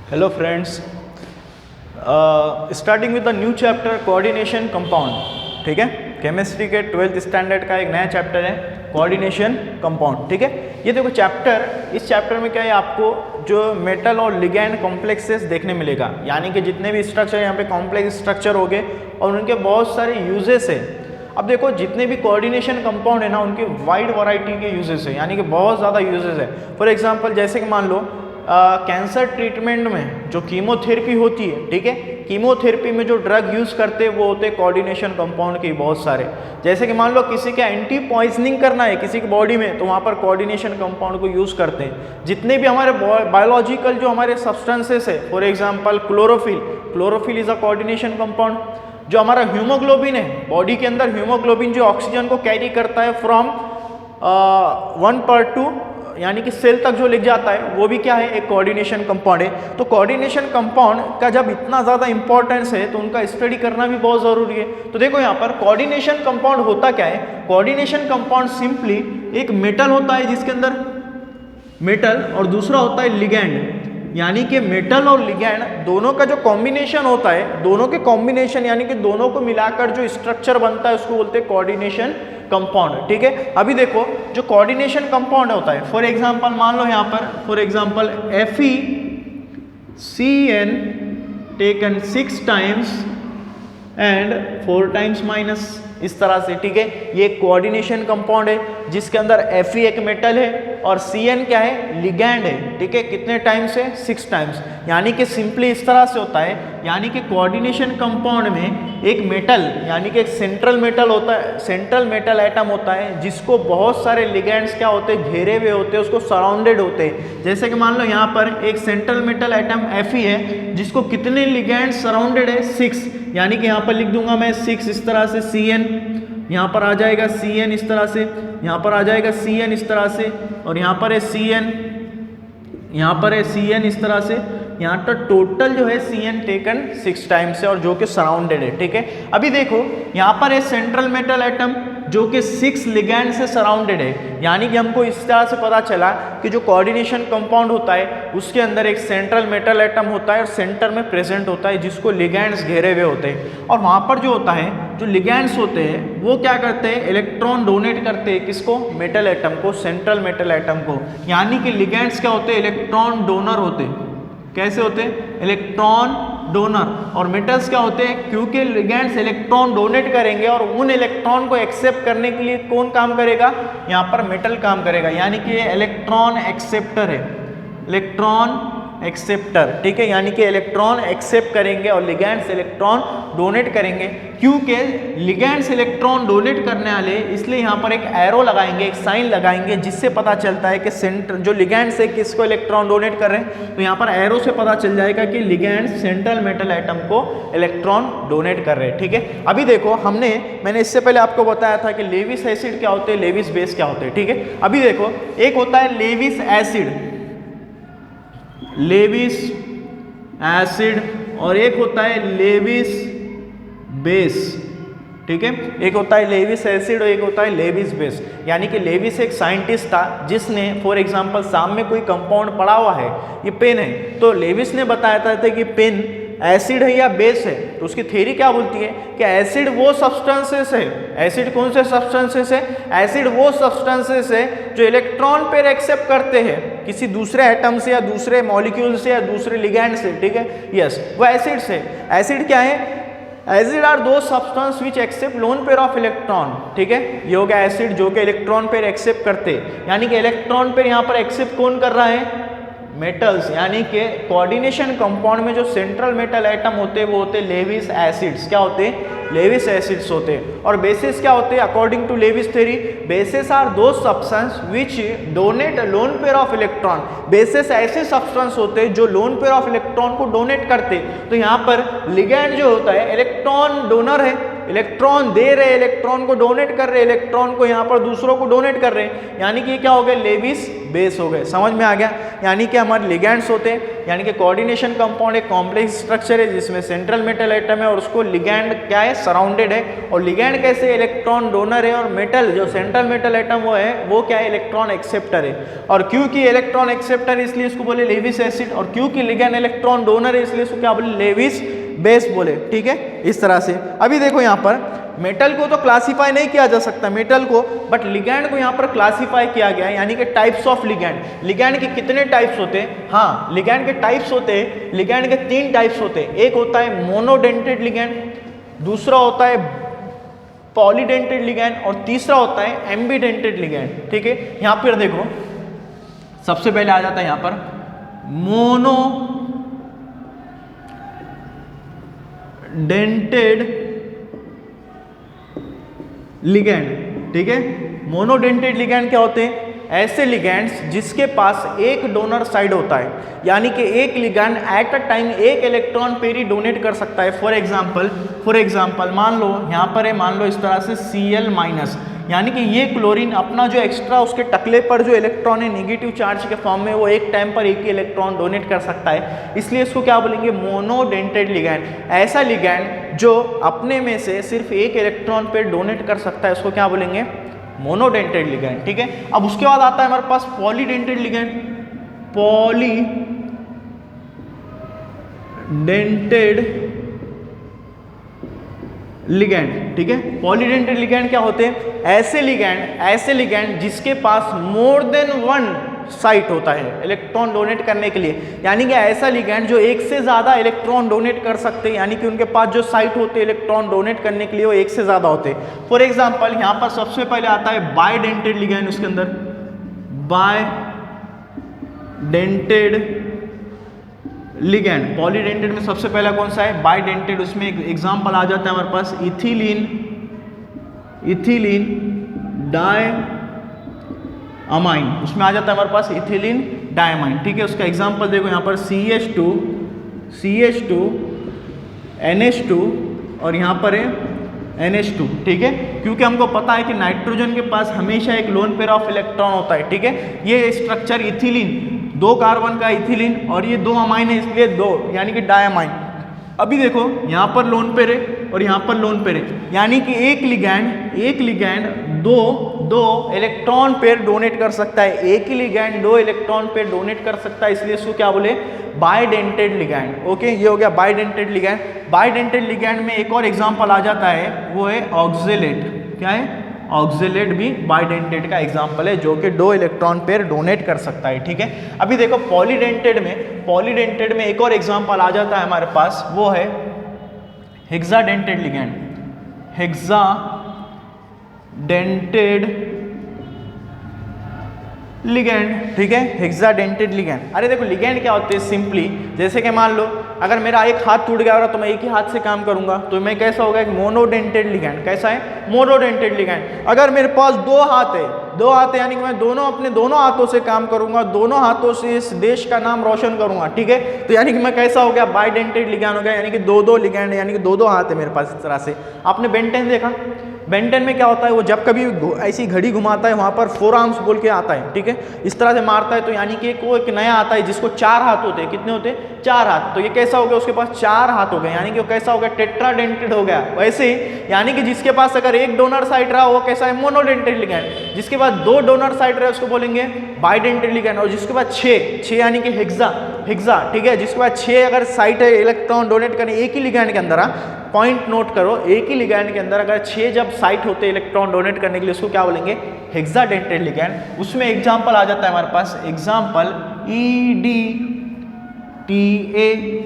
Hello friends, starting with the new chapter coordination compound. ठीक है, chemistry के 12th standard का एक नया चैप्टर है कोऑर्डिनेशन कंपाउंड। ठीक है, ये देखो इस चैप्टर में क्या है, आपको जो मेटल और लिगैंड कॉम्प्लेक्सेस देखने मिलेगा, यानी कि जितने भी स्ट्रक्चर यहाँ पे कॉम्प्लेक्स स्ट्रक्चर हो गए और उनके बहुत सारे यूजेस है। अब देखो जितने भी कोऑर्डिनेशन कंपाउंड है ना, उनकी वाइड वैरायटी के यूजेस है, यानी कि बहुत ज़्यादा यूजेस है। फॉर एग्जांपल जैसे कि मान लो कैंसर ट्रीटमेंट में जो कीमोथेरेपी होती है, ठीक है, कीमोथेरेपी में जो ड्रग यूज़ करते हैं वो होते हैं कोऑर्डिनेशन कंपाउंड के बहुत सारे। जैसे कि मान लो किसी का एंटी पॉइजनिंग करना है किसी की बॉडी में, तो वहाँ पर कोऑर्डिनेशन कंपाउंड को यूज़ करते हैं। जितने भी हमारे बायोलॉजिकल जो हमारे सब्सटेंसेस है, for example chlorophyll is a coordination compound. जो हमारा हीमोग्लोबिन है, बॉडी के अंदर हीमोग्लोबिन जो ऑक्सीजन को कैरी करता है फ्रॉम 1 part टू यानी कि सेल तक जो ले जाता है, वो भी क्या है, एक कोऑर्डिनेशन कंपाउंड है। तो कोऑर्डिनेशन कंपाउंड का जब इतना ज़्यादा इंपॉर्टेंस है तो उनका स्टडी करना भी बहुत ज़रूरी है। तो देखो यहाँ पर कोऑर्डिनेशन कंपाउंड होता क्या है। कोऑर्डिनेशन कंपाउंड सिंपली एक मेटल होता है जिसके अंदर मेटल और दूसरा होता है लिगैंड, यानी कि मेटल और लिगैंड दोनों का जो कॉम्बिनेशन होता है, दोनों के कॉम्बिनेशन यानी कि दोनों को मिलाकर जो स्ट्रक्चर बनता है उसको बोलते हैं कोऑर्डिनेशन कंपाउंड। ठीक है, अभी देखो जो कोऑर्डिनेशन कंपाउंड होता है, फॉर एग्जांपल मान लो यहाँ पर for example FeCN taken 6 times and 4 times minus, इस तरह से। ठीक है, ये कोऑर्डिनेशन कंपाउंड है जिसके अंदर Fe एक मेटल है और Cn क्या है, लिगैंड है। ठीक है, कितने टाइम्स है, 6 times, यानी कि सिंपली इस तरह से होता है, यानी कि कोऑर्डिनेशन कंपाउंड में एक मेटल यानी कि एक सेंट्रल मेटल होता है, सेंट्रल मेटल एटम होता है जिसको बहुत सारे लिगैंड्स क्या होते हैं, घेरे हुए होते हैं, उसको सराउंडेड होते हैं। जैसे कि मान लो यहाँ पर एक सेंट्रल मेटल एटम Fe है जिसको कितने लिगैंड्स सराउंडेड है, 6, यानी कि यहाँ पर लिख दूंगा मैं 6 इस तरह से, Cn यहाँ पर आ जाएगा, Cn इस तरह से, यहाँ पर आ जाएगा Cn इस तरह से, और यहाँ पर है Cn, यहाँ पर है Cn इस तरह से। यहाँ पर टोटल जो है Cn टेकन 6 times है और जो कि सराउंडेड है। ठीक है, अभी देखो यहाँ पर है सेंट्रल मेटल एटम जो कि 6 लिगैंड से सराउंडेड है, यानी कि हमको इस तरह से पता चला कि जो कोऑर्डिनेशन कंपाउंड होता है उसके अंदर एक सेंट्रल मेटल एटम होता है और सेंटर में प्रेजेंट होता है जिसको लिगैंड्स घेरे हुए होते हैं। और वहाँ पर जो होता है, जो लिगैंड्स होते हैं वो क्या करते हैं, इलेक्ट्रॉन डोनेट करते हैं किसको, मेटल एटम को, सेंट्रल मेटल एटम को। यानी कि लिगैंड्स क्या होते हैं, इलेक्ट्रॉन डोनर होते हैं। कैसे होते हैं, इलेक्ट्रॉन डोनर। और मेटल्स क्या होते हैं, क्योंकि लिगैंड्स इलेक्ट्रॉन डोनेट करेंगे और उन इलेक्ट्रॉन को एक्सेप्ट करने के लिए कौन काम करेगा, यहाँ पर मेटल काम करेगा, यानी कि ये इलेक्ट्रॉन एक्सेप्टर है, इलेक्ट्रॉन एक्सेप्टर। ठीक है, यानी कि इलेक्ट्रॉन एक्सेप्ट करेंगे और लिगैंड्स इलेक्ट्रॉन डोनेट करेंगे। क्योंकि लिगैंड्स इलेक्ट्रॉन डोनेट करने वाले, इसलिए यहाँ पर एक एरो लगाएंगे, एक साइन लगाएंगे जिससे पता चलता है कि सेंटर जो लिगैंड्स है किसको इलेक्ट्रॉन डोनेट कर रहे हैं। तो यहाँ पर एरो से पता चल जाएगा कि लिगैंड्स सेंट्रल मेटल एटम को इलेक्ट्रॉन डोनेट कर रहे हैं। ठीक है, अभी देखो मैंने इससे पहले आपको बताया था कि लेविस एसिड क्या होते हैं, लेविस बेस क्या होते हैं। ठीक है, अभी देखो एक होता है लेविस एसिड और एक होता है लेविस बेस। ठीक है, एक होता है लेविस एसिड और एक होता है लेविस बेस। यानी कि लेविस एक साइंटिस्ट था जिसने फॉर एग्जांपल सामने कोई कंपाउंड पड़ा हुआ है, ये पेन है, तो लेविस ने बताया था कि पेन एसिड है या बेस है। तो उसकी थ्योरी क्या बोलती है कि एसिड वो सब्सटेंसेस है, एसिड कौन से सब्सटेंसेस है, एसिड वो सब्सटेंसेस है जो इलेक्ट्रॉन पेयर एक्सेप्ट करते हैं किसी दूसरे एटम से या दूसरे मॉलिक्यूल से या दूसरे लिगैंड से। ठीक है, यस, वो एसिड्स है। एसिड क्या है, एसिड आर दो substance which accept lone pair of electron. ठीक है, ये हो गया एसिड जो कि इलेक्ट्रॉन पेयर एक्सेप्ट करते हैं, यानी कि इलेक्ट्रॉन पेयर यहाँ पर एक्सेप्ट कौन कर रहा है, मेटल्स। यानी कि कोऑर्डिनेशन कंपाउंड में जो सेंट्रल मेटल एटम होते हैं वो होते हैं लेविस एसिड्स। क्या होते हैं, लेविस एसिड्स होते हैं। और बेसिस क्या होते हैं, according to Lewis theory, bases are दो substance which donate lone pair of electron. Bases ऐसे सब्सटेंस होते हैं जो लोन पेयर ऑफ इलेक्ट्रॉन को डोनेट करते। तो यहाँ पर लिगैंड जो होता है इलेक्ट्रॉन डोनर है इलेक्ट्रॉन दे रहे, इलेक्ट्रॉन को डोनेट कर रहे, इलेक्ट्रॉन को यहाँ पर दूसरों को डोनेट कर रहे हैं, यानी कि ये क्या हो गए, लेविस बेस हो गए। समझ में आ गया? यानी कि हमारे लिगैंड्स होते हैं, यानी कि कोऑर्डिनेशन कंपाउंड एक कॉम्प्लेक्स स्ट्रक्चर है जिसमें सेंट्रल मेटल एटम है और उसको लिगैंड क्या है, सराउंडेड है। और लिगैंड कैसे, इलेक्ट्रॉन डोनर है, और मेटल जो सेंट्रल मेटल एटम वो क्या है, इलेक्ट्रॉन एक्सेप्टर है। और क्योंकि इलेक्ट्रॉन एक्सेप्टर है इसलिए इसको बोले लेविस एसिड, और क्योंकि लिगैंड इलेक्ट्रॉन डोनर है इसलिए इसको क्या बोले, लेविस बेस बोले। ठीक है, इस तरह से। अभी देखो यहाँ पर मेटल को तो क्लासिफाई नहीं किया जा सकता मेटल को, बट लिगैंड को यहाँ पर क्लासिफाई किया गया है, यानी कि टाइप्स ऑफ लिगैंड। लिगैंड के कितने टाइप्स होते हैं? हाँ, लिगैंड के टाइप्स होते हैं, लिगैंड के 3 टाइप्स होते हैं। एक होता है मोनोडेंटेड लिगैंड, दूसरा होता है पॉलीडेंटेड लिगैंड, और तीसरा होता है एम्बीडेंटेड लिगैंड। ठीक है, यहाँ पर देखो सबसे पहले आ जाता है यहाँ पर मोनोडेंटेड लिगैंड। ठीक है, मोनोडेंटेड लिगैंड क्या होते हैं? ऐसे लिगैंड्स जिसके पास एक डोनर साइड होता है, यानी कि एक लिगैंड एट अ टाइम एक इलेक्ट्रॉन पेयर ही डोनेट कर सकता है। फॉर एग्जांपल मान लो यहाँ पर है, मान लो इस तरह से Cl-, यानी कि ये क्लोरीन अपना जो एक्स्ट्रा उसके टकले पर जो इलेक्ट्रॉन है नेगेटिव चार्ज के फॉर्म में, वो एक टाइम पर एक ही इलेक्ट्रॉन डोनेट कर सकता है, इसलिए इसको क्या बोलेंगे, मोनोडेंटेड लिगैंड। ऐसा लिगैंड जो अपने में से सिर्फ एक इलेक्ट्रॉन पे डोनेट कर सकता है उसको क्या बोलेंगे, मोनोडेंटेड लिगैंड। ठीक है, अब उसके बाद आता है हमारे पास पॉलीडेंटेड लिगैंड। पॉलीडेंटेड लिगैंड, ठीक है, पॉलीडेंटेड लिगैंड क्या होते हैं? ऐसे लिगैंड जिसके पास मोर देन 1 साइट होता है इलेक्ट्रॉन डोनेट करने के लिए, यानी कि ऐसा लिगैंड जो एक से ज्यादा इलेक्ट्रॉन डोनेट कर सकते हैं, यानी कि उनके पास जो साइट होते हैं इलेक्ट्रॉन डोनेट करने के लिए वो एक से ज्यादा होते हैं। फॉर एग्जांपल यहाँ पर सबसे पहले आता है बायडेंटेड लिगैंड, उसके अंदर बायडेंटेड लिगैंड। पॉलीडेंटेड में सबसे पहला कौन सा है, बायडेंटेड। उसमें एक एग्जांपल आ जाता है हमारे पास इथिलीन डायअमाइन, उसमें आ जाता है हमारे पास इथिलीन डायअमाइन। ठीक है, उसका एग्जांपल देखो यहाँ पर CH2 NH2 और यहाँ पर है NH2। ठीक है, क्योंकि हमको पता है कि नाइट्रोजन के पास हमेशा एक लोन पेयर ऑफ इलेक्ट्रॉन होता है। ठीक है, ये स्ट्रक्चर इथिलीन, 2 कार्बन का इथिलीन और ये 2 अमाइन है इसलिए 2, यानी कि डायअमाइन। अभी देखो यहाँ पर लोन पेयर है और यहाँ पर लोन पेयर है, यानी कि एक लिगैंड दो इलेक्ट्रॉन पेयर डोनेट कर सकता है, एक ही लिगैंड 2 इलेक्ट्रॉन पेयर डोनेट कर सकता है, इसलिए इसको क्या बोले, बायडेंटेड लिगैंड। ओके, ये हो गया बायडेंटेड लिगैंड। बायडेंटेड लिगैंड में एक और एग्जांपल आ जाता है, वो है ऑक्जेलेट। क्या है, ऑक्जेलेट भी बायडेंटेड का एग्जांपल है जो कि 2 इलेक्ट्रॉन पेयर डोनेट कर सकता है। ठीक है, अभी देखो पॉलीडेंटेड में एक और एग्जांपल आ जाता है हमारे पास, वो है हेक्साडेंटेड लिगैंड। हेक्साडेंटेड लिगैंड, ठीक है, हेक्साडेंटेड लिगैंड। अरे देखो लिगैंड क्या होते हैं, सिंपली जैसे कि मान लो अगर मेरा एक हाथ टूट गया होगा तो मैं एक ही हाथ से काम करूंगा, तो मैं कैसा होगा, एक मोनोडेंटेड लिगैंड। कैसा है, मोनोडेंटेड लिगैंड। अगर मेरे पास 2 हाथ है यानी कि मैं अपने दोनों हाथों से काम करूंगा, दोनों हाथों से इस देश का नाम रोशन करूंगा। ठीक है, तो यानी कि मैं कैसा हो गया, बायडेंटेड लिगैंड हो गया, यानी कि 2 लिगैंड, यानी कि 2 हाथ है मेरे पास। इस तरह से आपने बेंटेन देखा, बेंटेन में क्या होता है, वो जब कभी ऐसी घड़ी घुमाता है वहां पर 4 आर्म्स बोल के आता है। ठीक है, इस तरह से मारता है, तो यानी कि एक नया आता है जिसको 4 हाथ होते हैं। कितने होते हैं, 4 हाथ। तो ये कैसा हो गया, उसके पास 4 हाथ हो गए, यानी कि वो कैसा हो गया, टेट्राडेंटेड हो गया। वैसे ही यानी कि जिसके पास अगर एक डोनर साइट रहा वो कैसा है, मोनोडेंटेड लिगैंड। जिसके पास 2 डोनर साइट रहे उसको बोलेंगे बायडेंटेड लिगैंड। और जिसके पास 6 यानी कि हेक्सा। ठीक है, जिसके पास 6 अगर साइट है इलेक्ट्रॉन डोनेट करने एक ही लिगैंड के अंदर, पॉइंट नोट करो, एक ही लिगैंड के अंदर अगर 6 जब साइट होते हैं इलेक्ट्रॉन डोनेट करने के लिए, उसको क्या बोलेंगे, हेक्साडेंटेड लिगैंड। उसमें एग्जांपल आ जाता है हमारे पास, example EDTA,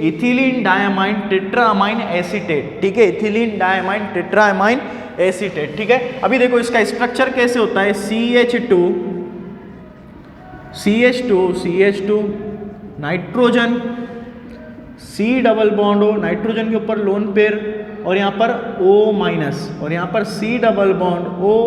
ethylene diamine tetramine acetate. ठीक है, इथिलीन डायमाइन टेट्रामाइन एसीटेट। ठीक है, अभी देखो इसका स्ट्रक्चर कैसे होता है, CH2 nitrogen, C double bond हो, नाइट्रोजन के ऊपर लोन पेयर और यहाँ पर O- और यहाँ पर C डबल बॉन्ड O-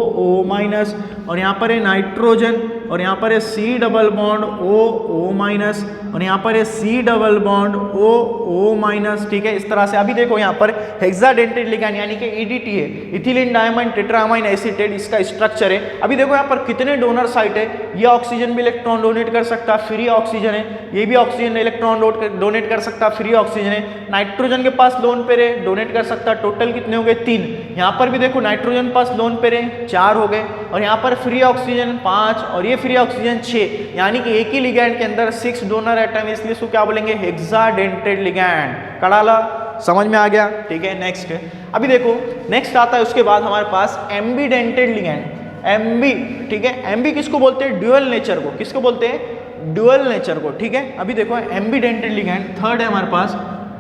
और यहाँ पर है नाइट्रोजन और यहाँ पर है C double bond O minus, और यहाँ पर है C double bond O minus, ठीक है। इस तरह से अभी देखो यहाँ पर हेक्साडेंटेट लिगैंड यानी कि EDT है, इथिलीन डायमाइन टेट्रामाइन एसीटेट, इसका स्ट्रक्चर है। अभी देखो यहाँ पर कितने डोनर साइट है, ये ऑक्सीजन भी इलेक्ट्रॉन डोनेट कर सकता है, फ्री ऑक्सीजन है, ये भी ऑक्सीजन इलेक्ट्रॉन डोनेट कर सकता है, फ्री ऑक्सीजन है। नाइट्रोजन के पास लोन पे रहे, डोनेट कर सकता है। टोटल कितने हो गए 3। यहाँ पर भी देखो नाइट्रोजन पास लोन पे रहे 4 हो गए, और यहाँ पर फ्री ऑक्सीजन 5 और ये फ्री ऑक्सीजन 6, यानी कि एक ही लिगैंड के अंदर 6 डोनर एटम, इसलिए इसको क्या बोलेंगे, हेक्साडेंटेट लिगैंड। कड़ाला समझ में आ गया, ठीक है। नेक्स्ट अभी देखो नेक्स्ट आता है उसके बाद हमारे पास एम्बीडेंटेड लिगैंड, एम्बी, ठीक है। एम्बी किसको बोलते हैं, ड्यूअल नेचर को, किसको बोलते हैं, ड्यूअल नेचर को, ठीक है। अभी देखो एम्बीडेंटेड लिगैंड थर्ड है हमारे पास,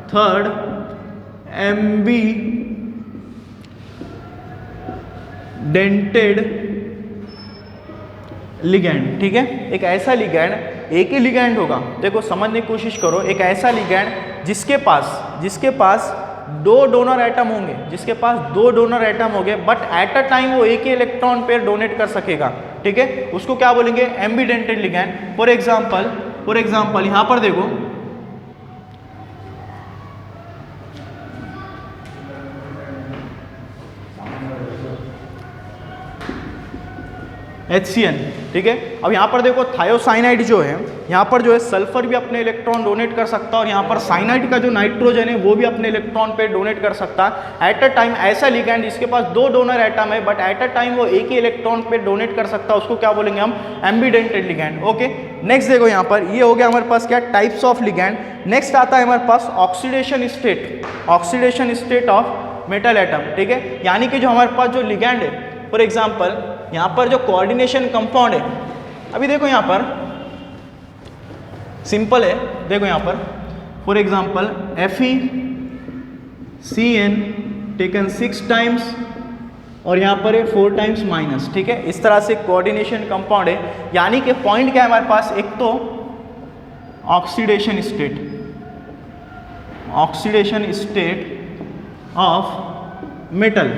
थर्ड एम्बीडेंटेड लिगैंड, ठीक है। एक ऐसा लिगैंड, एक ही लिगैंड होगा, देखो समझने की कोशिश करो, एक ऐसा लिगैंड जिसके पास 2 डोनर एटम होंगे, जिसके पास 2 डोनर एटम होंगे, बट एट अ टाइम वो एक ही इलेक्ट्रॉन पेयर डोनेट कर सकेगा, ठीक है। उसको क्या बोलेंगे, एम्बीडेंटेड लिगैंड। फॉर एग्जाम्पल यहां पर देखो HCN, ठीक है। अब यहाँ पर देखो थायोसाइनाइड जो है, यहाँ पर जो है सल्फर भी अपने इलेक्ट्रॉन डोनेट कर सकता है, और यहाँ पर साइनाइड का जो नाइट्रोजन है वो भी अपने इलेक्ट्रॉन पे डोनेट कर सकता है। एट अ टाइम ऐसा लिगैंड जिसके पास 2 डोनर एटम है, बट एट अ टाइम वो एक ही इलेक्ट्रॉन पे डोनेट कर सकता है, उसको क्या बोलेंगे हम, एम्बीडेंटेड लिगैंड। ओके, नेक्स्ट देखो यहाँ पर ये हो गया हमारे पास क्या, टाइप्स ऑफ लिगैंड। नेक्स्ट आता है हमारे पास oxidation state of metal atom, ठीक है। यानी कि जो हमारे पास जो लिगैंड है, फॉर एग्जाम्पल यहाँ पर जो कोऑर्डिनेशन कंपाउंड है, अभी देखो यहाँ पर सिंपल है, देखो यहाँ पर for example FeCN taken 6 times और यहाँ पर है 4 टाइम्स माइनस, ठीक है। इस तरह से कोऑर्डिनेशन कंपाउंड है, यानी कि पॉइंट क्या है हमारे पास, एक तो ऑक्सीडेशन स्टेट ऑफ मेटल,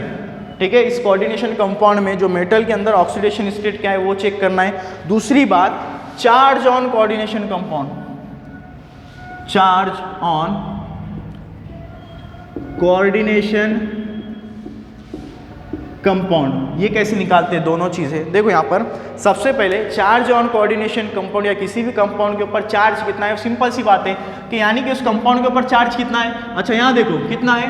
ठीक है। इस कोऑर्डिनेशन कंपाउंड में जो मेटल के अंदर ऑक्सीडेशन स्टेट क्या है वो चेक करना है। दूसरी बात, charge on coordination compound, charge on coordination compound, ये कैसे निकालते हैं दोनों चीजें, देखो यहाँ पर सबसे पहले चार्ज ऑन कोऑर्डिनेशन कंपाउंड या किसी भी कंपाउंड के ऊपर चार्ज कितना है, सिंपल सी बात है कि यानी कि उस कंपाउंड के ऊपर चार्ज कितना है। अच्छा यहाँ देखो कितना है,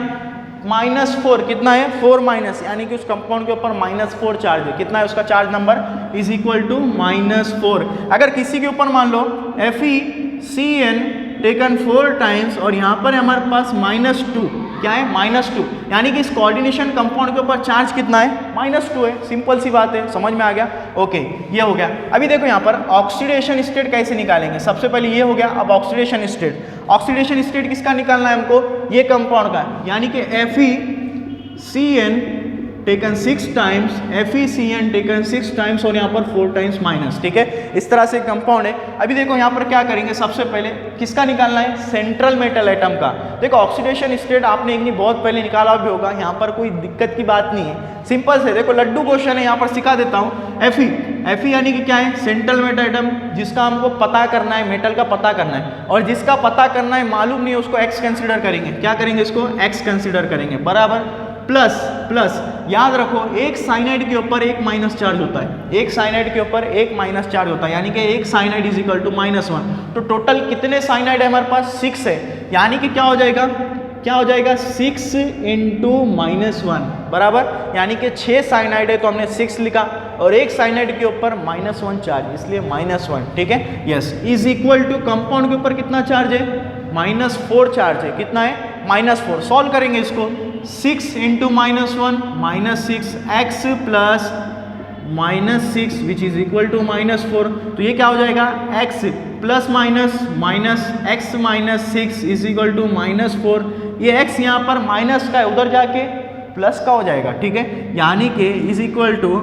-4, कितना है 4 माइनस, यानी कि उस कंपाउंड के ऊपर -4 चार्ज है। कितना है उसका charge number, is equal to -4। अगर किसी के ऊपर मान लो FeCN टेकन 4 टाइम्स और यहाँ पर हमारे पास -2, क्या है -2, यानी कि इस कोऑर्डिनेशन कंपाउंड के ऊपर चार्ज कितना है, -2 है। सिंपल सी बात है, समझ में आ गया। ओके, ये हो गया। अभी देखो यहाँ पर ऑक्सीडेशन स्टेट कैसे निकालेंगे, सबसे पहले ये हो गया। अब ऑक्सीडेशन स्टेट किसका निकालना है हमको, ये कंपाउंड का, यानी कि FeCN taken 6 times, FeCN taken 6 times और यहाँ पर 4 टाइम्स माइनस, ठीक है। इस तरह से कंपाउंड है। अभी देखो यहाँ पर क्या करेंगे, सबसे पहले किसका निकालना है, सेंट्रल मेटल एटम का। देखो ऑक्सीडेशन स्टेट आपने एक नहीं बहुत पहले निकाला भी होगा, यहाँ पर कोई दिक्कत की बात नहीं है, सिंपल से। देखो लड्डू क्वेश्चन है, यहाँ पर सिखा देता हूँ। Fe यानी कि क्या है, सेंट्रल मेटल एटम, जिसका हमको पता करना है, मेटल का पता करना है, और जिसका पता करना है मालूम नहीं है उसको X कंसिडर करेंगे। क्या करेंगे, इसको X कंसिडर करेंगे, बराबर। प्लस याद रखो, एक साइनाइड के ऊपर एक माइनस चार्ज होता है, एक साइनाइड के ऊपर एक माइनस चार्ज होता है, यानी कि एक साइनाइड इज इक्वल टू -1। तो टोटल कितने साइनाइड है हमारे पास, 6 है, यानी कि क्या हो जाएगा 6 इंटू -1 बराबर, यानी कि 6 साइनाइड है तो हमने 6 लिखा, और एक साइनाइड के ऊपर -1 चार्ज, इसलिए -1, ठीक है। Yes, is equal to compound के ऊपर कितना चार्ज है, -4 चार्ज है। कितना है, -4। सॉल्व करेंगे इसको, 6 into -1 -6, x plus -6 which is equal to -4। तो ये क्या हो जाएगा, x plus minus x minus 6 is equal to -4। ये x यहाँ पर माइनस का है, उधर जाके प्लस का हो जाएगा, ठीक है। यानी कि इज इक्वल टू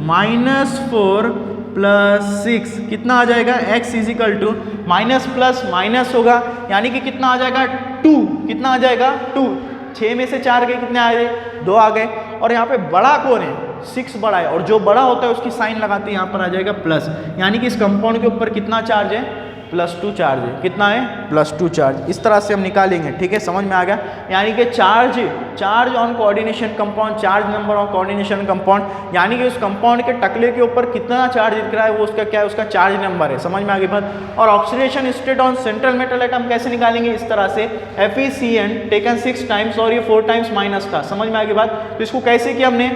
-4 प्लस 6 कितना आ जाएगा, x is equal to minus plus minus होगा, यानी कि कितना आ जाएगा 2, कितना आ जाएगा 2। 6 में से 4 गए, कितने आ गए, 2 आ गए। और यहाँ पे बड़ा कौन है, 6 बड़ा है, और जो बड़ा होता है उसकी साइन लगाते हैं, यहाँ पर आ जाएगा प्लस, यानी कि इस कंपाउंड के ऊपर कितना चार्ज है, +2 चार्ज है। कितना है, +2 चार्ज। इस तरह से हम निकालेंगे, ठीक है, समझ में आ गया। यानी कि charge on coordination compound, charge number on coordination compound, यानी कि उस कंपाउंड के टकले के ऊपर कितना चार्ज दिख रहा है वो उसका क्या है, उसका चार्ज नंबर है। समझ में आ गई बात। और oxidation state on central metal atom कैसे निकालेंगे, इस तरह से FeCN टेकन 6 टाइम्स और ये 4 टाइम्स माइनस था। समझ में आ गई बात। तो इसको कैसे किया हमने,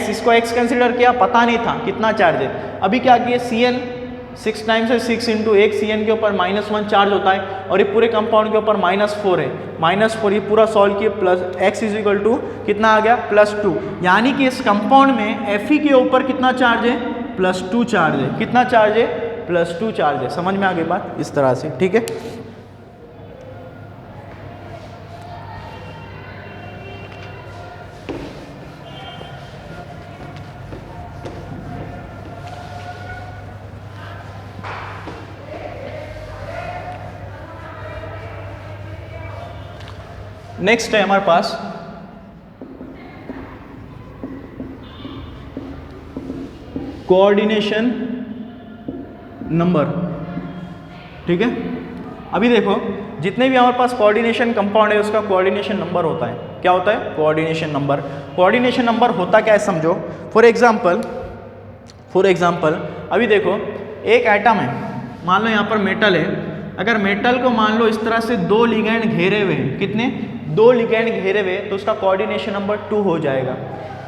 इसको x कंसिडर किया, पता नहीं था कितना चार्ज है। अभी क्या किया, CN 6 टाइम्स है, 6 इंटू एक CN के ऊपर -1 चार्ज होता है, और ये पूरे कंपाउंड के ऊपर -4 है, -4, ये पूरा सॉल्व किए, plus x is equal to कितना आ गया, +2। यानी कि इस कंपाउंड में Fe के ऊपर कितना चार्ज है, +2 चार्ज है। कितना चार्ज है, +2 चार्ज है। समझ में आ गई बात, इस तरह से, ठीक है। नेक्स्ट है हमारे पास कोऑर्डिनेशन नंबर, ठीक है। अभी देखो जितने भी हमारे पास कोऑर्डिनेशन कंपाउंड है उसका कोऑर्डिनेशन नंबर होता है। क्या होता है, कोऑर्डिनेशन नंबर। कोऑर्डिनेशन नंबर होता क्या है समझो। फॉर एग्जाम्पल अभी देखो एक एटम है, मान लो यहाँ पर मेटल है। अगर मेटल को मान लो इस तरह से 2 लिगैंड घेरे हुए हैं, कितने, 2 लिगैंड घेरे हुए, तो उसका कोऑर्डिनेशन नंबर 2 हो जाएगा।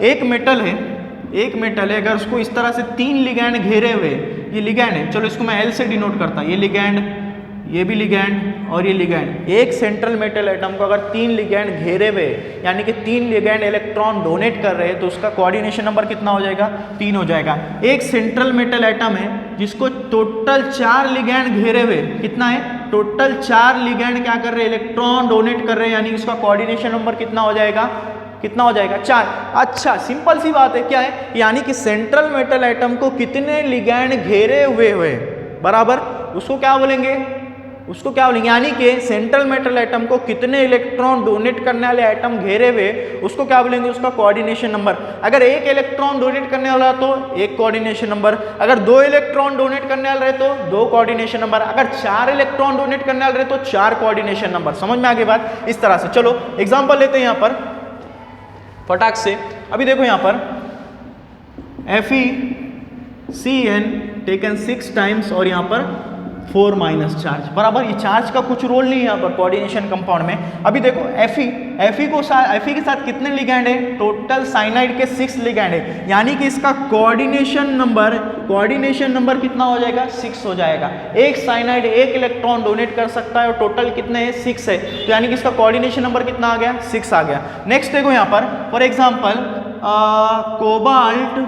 एक मेटल है अगर उसको इस तरह से 3 लिगैंड घेरे हुए, ये लिगैंड है, चलो इसको मैं L से डिनोट करता हूँ, ये लिगैंड, ये भी लिगैंड और ये लिगैंड। एक सेंट्रल मेटल एटम को अगर 3 लिगैंड घेरे हुए, यानी कि 3 लिगैंड इलेक्ट्रॉन डोनेट कर रहे हैं, तो उसका कोऑर्डिनेशन नंबर कितना हो जाएगा, 3 हो जाएगा। एक सेंट्रल मेटल एटम है जिसको टोटल 4 लिगैंड घेरे हुए, कितना है, टोटल 4 लिगैंड क्या कर रहे हैं, इलेक्ट्रॉन डोनेट कर रहे हैं, यानी उसका कोऑर्डिनेशन नंबर कितना हो जाएगा, 4। अच्छा, सिंपल सी बात है, क्या है, यानी कि सेंट्रल मेटल एटम को कितने लिगैंड घेरे हुए बराबर, उसको क्या बोलेंगे, यानी कि सेंट्रल मेटल एटम को कितने इलेक्ट्रॉन डोनेट करने वाले एटम घेरे हुए, उसको क्या बोलेंगे, उसका कोऑर्डिनेशन नंबर। अगर एक इलेक्ट्रॉन डोनेट करने वाला तो एक कोऑर्डिनेशन नंबर, अगर 2 इलेक्ट्रॉन डोनेट करने वाले रहे तो 2 कोऑर्डिनेशन नंबर, अगर 4 इलेक्ट्रॉन डोनेट करने वाले रहे तो 4 कोऑर्डिनेशन नंबर। समझ में आ गई बात, इस तरह से। चलो एग्जाम्पल लेते हैं यहाँ पर फटाक से। अभी देखो यहाँ पर FeCN टेकन 6 टाइम्स और यहाँ पर 4 माइनस चार्ज, बराबर। ये चार्ज का कुछ रोल नहीं है यहाँ पर कोऑर्डिनेशन कंपाउंड में। अभी देखो Fe के साथ कितने लिगैंड है, टोटल साइनाइड के 6 लिगैंड है, यानी कि इसका कोऑर्डिनेशन नंबर कितना हो जाएगा, 6 हो जाएगा। एक साइनाइड 1 इलेक्ट्रॉन डोनेट कर सकता है और टोटल कितने हैं, 6 है, तो यानी कि इसका कोऑर्डिनेशन नंबर कितना आ गया, 6 आ गया। नेक्स्ट देखो यहाँ पर for example cobalt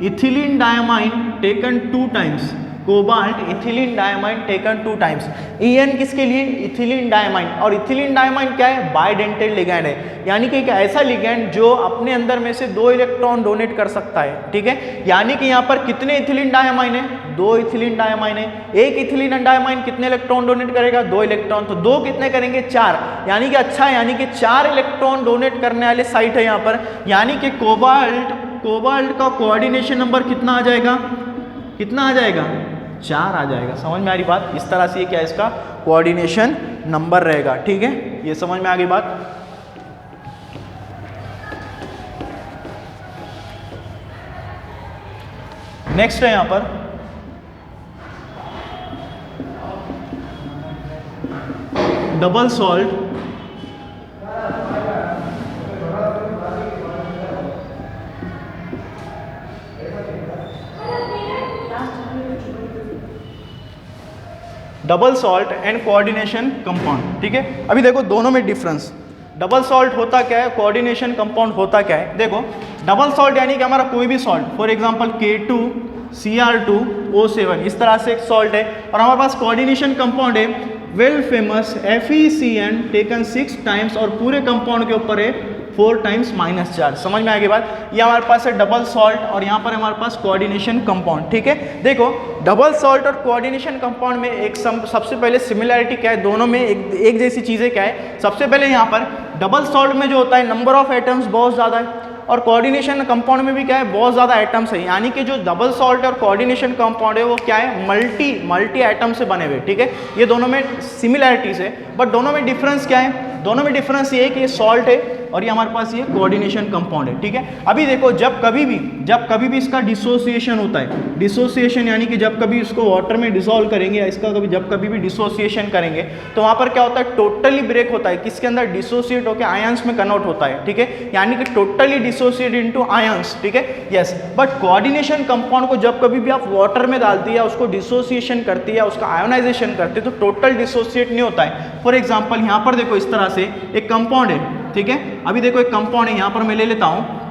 ethylene diamine taken 2 times, cobalt ethylene diamine taken 2 times. EN किसके लिए, इथिलीन डायमाइन। और इथिलीन डायमाइन क्या है, बाइडेंटेड लिगैंड है, यानी कि एक ऐसा लिगैंड जो अपने अंदर में से 2 इलेक्ट्रॉन डोनेट कर सकता है, ठीक है। यानी कि यहाँ पर कितने इथिलीन डायमाइन है, 2 इथिलीन डायमाइन है। एक इथिलीन डायमाइन कितने इलेक्ट्रॉन डोनेट करेगा, 2 इलेक्ट्रॉन, तो 2 कितने करेंगे, 4, यानी कि अच्छा है, यानी कि 4 इलेक्ट्रॉन डोनेट करने वाले साइट है यहाँ पर, यानी कि कोबाल्ट का कोऑर्डिनेशन नंबर कितना आ जाएगा, 4 आ जाएगा। समझ में आ रही बात, इस तरह से ये क्या है, इसका कोऑर्डिनेशन नंबर रहेगा, ठीक है। ये समझ में आ गई बात। नेक्स्ट है यहाँ पर double salt and coordination compound, ठीक है। अभी देखो दोनों में डिफरेंस, डबल सॉल्ट होता क्या है, कोऑर्डिनेशन कंपाउंड होता क्या है। देखो डबल सॉल्ट यानी कि हमारा कोई भी सॉल्ट, फॉर एग्जांपल K2Cr2O7, इस तरह से एक सॉल्ट है, और हमारे पास कोऑर्डिनेशन कंपाउंड है well famous FeCN taken 6 times और पूरे कंपाउंड के ऊपर है 4 टाइम्स माइनस चार्ज। समझ में आ गई बात। ये हमारे पास है डबल सॉल्ट और यहाँ पर हमारे पास कोऑर्डिनेशन कंपाउंड, ठीक है। देखो डबल सॉल्ट और कोऑर्डिनेशन कंपाउंड में एक सबसे पहले सिमिलैरिटी क्या है, दोनों में एक जैसी चीज़ें क्या है। सबसे पहले यहाँ पर डबल सॉल्ट में जो होता है नंबर ऑफ एटम्स बहुत ज़्यादा है, और कोऑर्डिनेशन कंपाउंड में भी क्या है, बहुत ज़्यादा एटम्स है, यानी कि जो डबल सॉल्ट और कोऑर्डिनेशन कंपाउंड है वो क्या है, मल्टी एटम से बने हुए, ठीक है। ये दोनों में सिमिलैरिटीज है, बट दोनों में डिफरेंस क्या है, दोनों में डिफरेंस ये है कि ये सॉल्ट है और ये हमारे पास ये कोऑर्डिनेशन कंपाउंड है, ठीक है। अभी देखो जब कभी भी इसका डिसोसिएशन होता है, डिसोसिएशन यानी कि जब कभी इसको वाटर में डिसॉल्व करेंगे या इसका जब कभी भी डिसोसिएशन करेंगे तो वहाँ पर क्या होता है, टोटली ब्रेक होता है, किसके अंदर, डिसोसिएट होकर आयंस में कन्वर्ट होता है, ठीक है, यानी कि टोटली डिसोसिएट इनटू आयंस, ठीक है, यस। बट कोऑर्डिनेशन कंपाउंड को जब कभी भी आप वाटर में डालते हैं या उसको डिसोसिएशन करते हैं या उसका आयोनाइजेशन करते हैं तो टोटल डिसोसिएट नहीं होता है। फॉर एग्जाम्पल यहाँ पर देखो इस तरह से एक कंपाउंड है, ठीक है, अभी देखो एक कंपाउंड है, यहाँ पर मैं ले लेता हूँ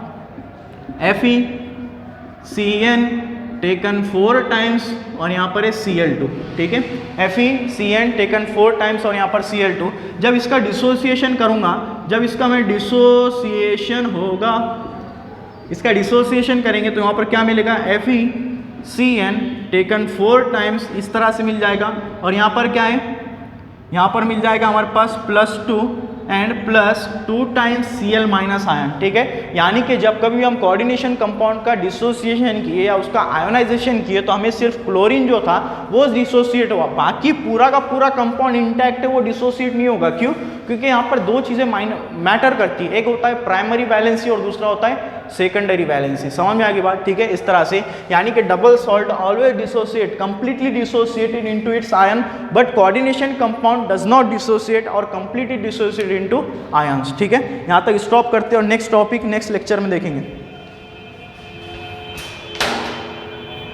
FeCN टेकन 4 टाइम्स और यहाँ पर है Cl2, ठीक है, FeCN टेकन 4 टाइम्स और यहाँ पर Cl2। जब इसका डिसोसिएशन करूँगा, जब इसका मैं डिसोसिएशन होगा, इसका डिसोसिएशन करेंगे तो यहाँ पर क्या मिलेगा, FeCN टेकन 4 टाइम्स इस तरह से मिल जाएगा और यहाँ पर क्या है, यहाँ पर मिल जाएगा हमारे पास +2 and +2 times Cl minus ion, ठीक है, यानी कि जब कभी भी हम कोऑर्डिनेशन कंपाउंड का डिसोसिएशन किए या उसका आयोनाइजेशन किए तो हमें सिर्फ क्लोरीन जो था वो डिसोसिएट हुआ, बाकी पूरा का पूरा कंपाउंड इंटैक्ट है, वो डिसोसिएट नहीं होगा। क्यों? क्योंकि यहाँ पर दो चीज़ें मैटर करती है, एक होता है प्राइमरी वैलेंसी और दूसरा होता है सेकेंडरी वैलेंसी। समझ में आ गई बात, ठीक है, इस तरह से, यानी कि double salt always dissociate completely dissociated into its ion, but coordination compound does not dissociate और कंप्लीटली डिसोसिएट इनटू आयंस, ठीक है। यहाँ तक स्टॉप करते हैं और नेक्स्ट टॉपिक नेक्स्ट लेक्चर में देखेंगे।